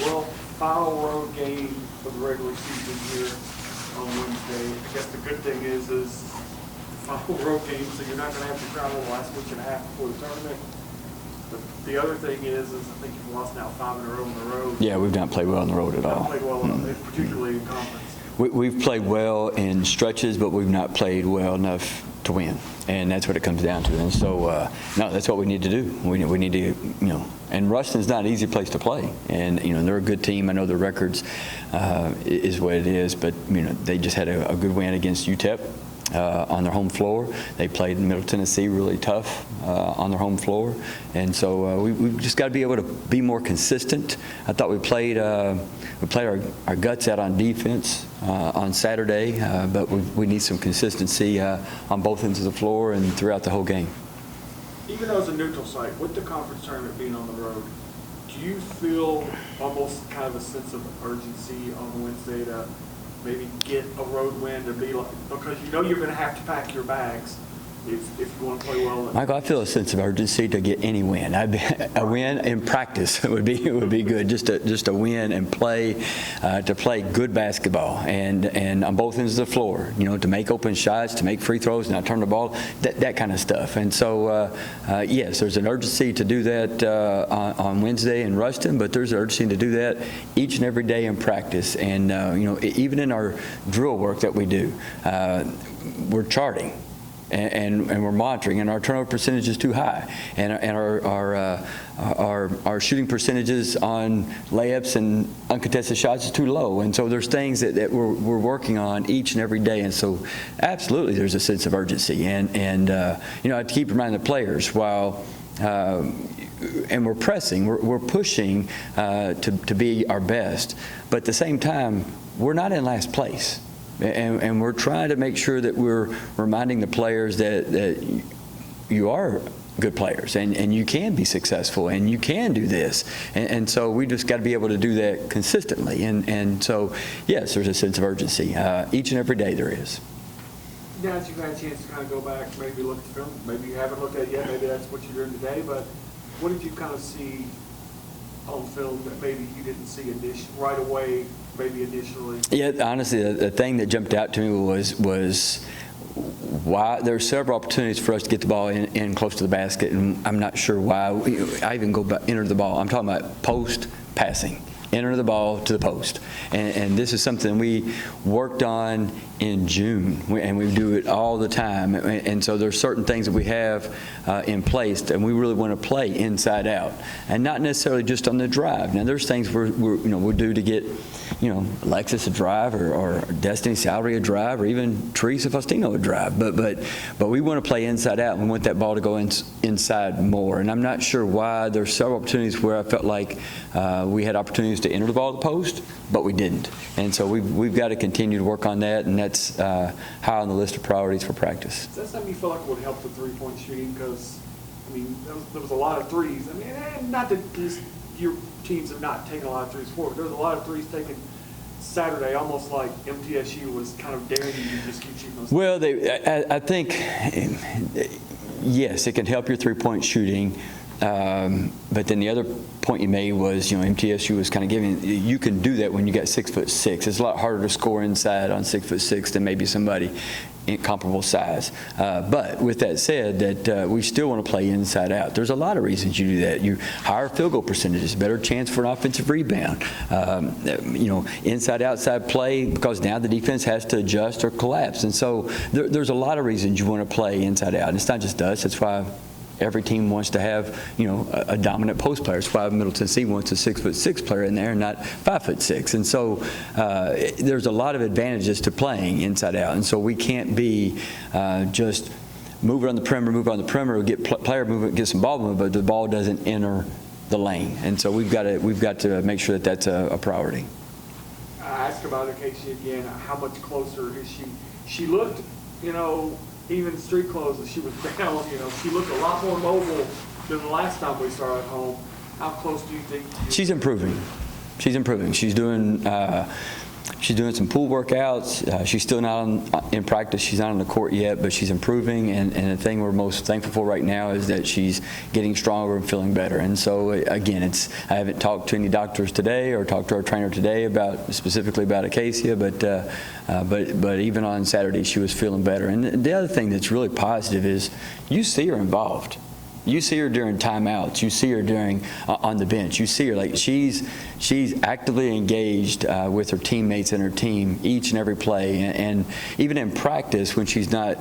Well, final road game for the regular season here on Wednesday. I guess the good thing is final road game, so you're not going to have to travel the last week and a half before the tournament. But the other thing is I think you've lost now 5 in a row on the road. Yeah, we've not played well on the road at all. Not played well, particularly in conference. We've played well in stretches, but we've not played well enough to win, and that's what it comes down to. And so, no, that's what we need to do. We need to, and Ruston's not an easy place to play, and they're a good team. I know their records is what it is, but they just had a good win against UTEP. On their home floor. They played in Middle Tennessee really tough on their home floor. And so we've just got to be able to be more consistent. I thought we played our guts out on defense on Saturday, but we need some consistency on both ends of the floor and throughout the whole game. Even though it's a neutral site, with the conference tournament being on the road, do you feel almost kind of a sense of urgency on Wednesday to maybe get a road win to be like, because you're going to have to pack your bags if you want to play well? Michael, I feel a sense of urgency to get any win. A win in practice would be good. Just a win and play good basketball and on both ends of the floor. To make open shots, to make free throws, not turn the ball, that kind of stuff. And so yes, there's an urgency to do that on Wednesday in Ruston, but there's an urgency to do that each and every day in practice. And even in our drill work that we do, we're charting. And we're monitoring, and our turnover percentage is too high, and our shooting percentages on layups and uncontested shots is too low, and so there's things that we're working on each and every day, and so absolutely there's a sense of urgency, and I have to keep reminding the players while. And we're pressing, we're pushing to be our best, but at the same time, we're not in last place. And we're trying to make sure that we're reminding the players that you are good players and you can be successful and you can do this. And so we just got to be able to do that consistently. And so, yes, there's a sense of urgency. Each and every day there is. Now that you've had a chance to kind of go back, maybe look at the film, maybe you haven't looked at it yet, maybe that's what you're doing today, but what did you kind of see on film that maybe you didn't see right away, maybe initially? Yeah, honestly, the thing that jumped out to me was why there are several opportunities for us to get the ball in close to the basket, and I'm not sure why. I even go back, enter the ball. I'm talking about post passing. Enter the ball to the post. And this is something we worked on in June, and we do it all the time. And so there's certain things that we have in place, and we really want to play inside out, and not necessarily just on the drive. Now there's things we'll do to get Alexis a drive, or Destiny Salary a drive, or even Teresa Faustino a drive. But we want to play inside out, and we want that ball to go inside more. And I'm not sure why. There's several opportunities where I felt like we had opportunities to enter the ball at the post, but we didn't. And so we've got to continue to work on that, and that's high on the list of priorities for practice. Is that something you feel like would help the three-point shooting? Because, there was a lot of threes. And not that your teams have not taken a lot of threes forward. There was a lot of threes taken Saturday, almost like MTSU was kind of daring you to just keep shooting those. Well, I think, yes, it can help your three-point shooting. But then the other point you made was, MTSU was kind of giving, you can do that when you got 6'6". It's a lot harder to score inside on 6'6" than maybe somebody in comparable size. But with that said, that we still want to play inside out. There's a lot of reasons you do that. You higher field goal percentages, better chance for an offensive rebound. Inside outside play, because now the defense has to adjust or collapse. And so there's a lot of reasons you want to play inside out. And it's not just us. That's why every team wants to have, a dominant post player. It's why Middle Tennessee wants a 6'6" player in there and not 5'6". And so there's a lot of advantages to playing inside out. And so we can't be just move it on the perimeter, get player movement, get some ball movement, but the ball doesn't enter the lane. And so we've got to make sure that that's a priority. I asked about Casey again. How much closer is she? She looked, even street clothes, she was down, she looked a lot more mobile than the last time we saw her at home. How close do you think? She's improving. She's doing, She's doing some pool workouts. She's still not in practice. She's not on the court yet, but she's improving. And the thing we're most thankful for right now is that she's getting stronger and feeling better. And so again, I haven't talked to any doctors today or talked to our trainer today specifically about Acacia, but even on Saturday she was feeling better. And the other thing that's really positive is you see her involved. You see her during timeouts. You see her during on the bench. You see her like she's actively engaged with her teammates and her team each and every play, and even in practice when she's not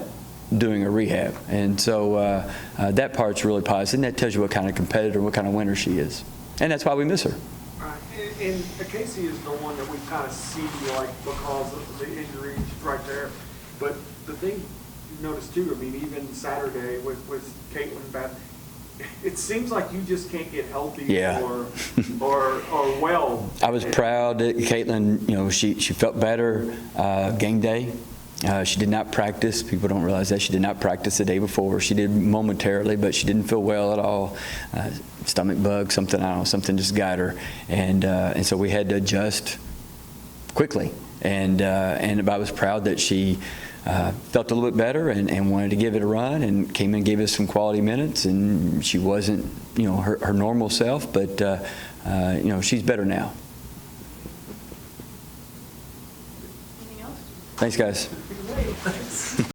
doing a rehab. And so that part's really positive. And that tells you what kind of competitor, what kind of winner she is, and that's why we miss her. Right. And Casey is the one that we kind of see like because of the injuries right there. But the thing you notice too, I mean, even Saturday with Caitlin back, it seems like you just can't get healthy Yeah. or well. I was proud that Caitlin, she felt better game day. She did not practice. People don't realize that. She did not practice the day before. She did momentarily, but she didn't feel well at all. Stomach bug, something, I don't know, something just got her. And so we had to adjust quickly. And I was proud that she felt a little bit better and wanted to give it a run and came in and gave us some quality minutes. And she wasn't, her normal self, but, she's better now. Anything else? Thanks, guys.